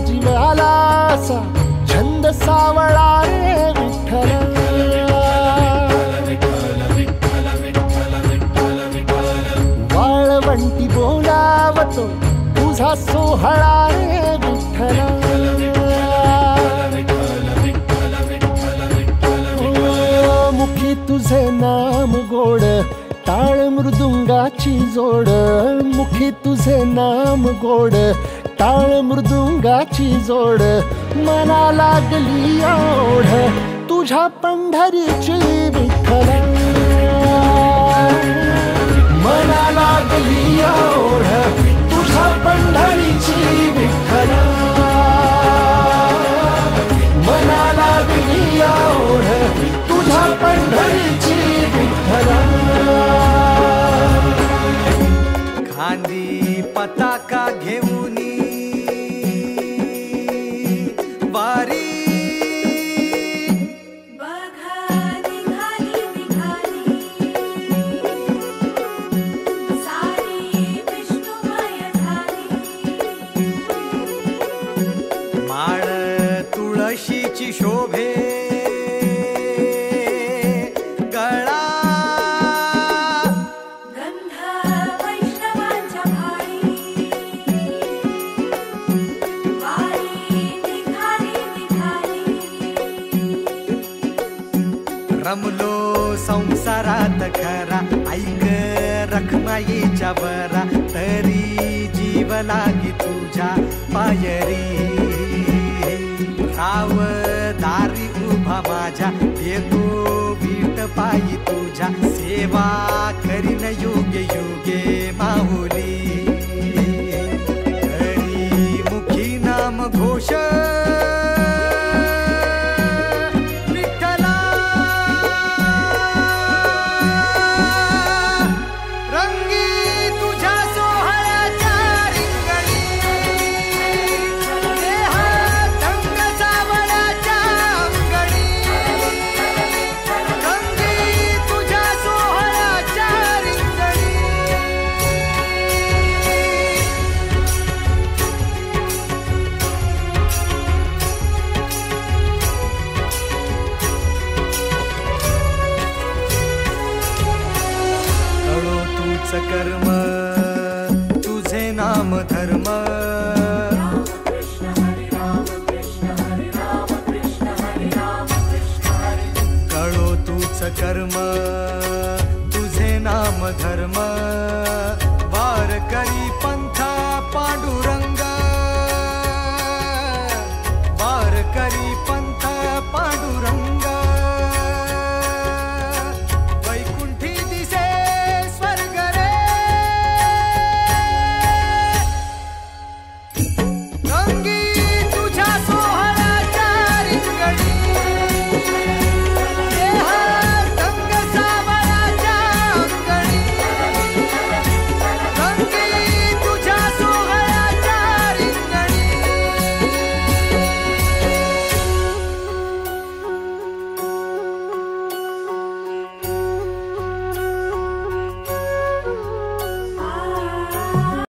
जीवाला असा छंद सावळा रे विठ्ठल. वाळवंटी बोलावतो तुझा सोहळा रे विठ्ठल. मुखी तुझे नाम गोड टाळ मृदुंगाची जोड. मुखी तुझे नाम गोड टाळ मृदुंगाची जोड. मना लागली ओढ तुझ्या पंढरीची विठ्ठल. मना लागली ओढ तुझ्या पंढरीची विठ्ठल. मना लागली ओढ तुझ्या पंढरीची विठ्ठल. खांदी पताका घेऊनी वारी बघा निघाली निघाली सारी विष्णुमय झाली. माळ तुळशीची शोभे गळा गंध वैष्णवांच्या भाळी वारी निघाली निघाली. रमलो संसारात खरा ऐक रखमाईच्या बरा. तरी जीव लागी तुझ्या पायरी. राव दारी उभा माझ्या येतो वीट पायी तुझ्या. सेवा करीन योगे योगे माहुली. हरी मुखी नाम घोष विठ्ठला. रंगी तुझ्या सोहळ्याच्या रिंगणी. देहात रंग सावळ्याच्या अंगणी. रंगी तुझ्या सोहळ्याच्या रिंगणी. कळो तूच कर्म तुझे नाम धर्म. कळो तूच कर्म तुझे नाम धर्म.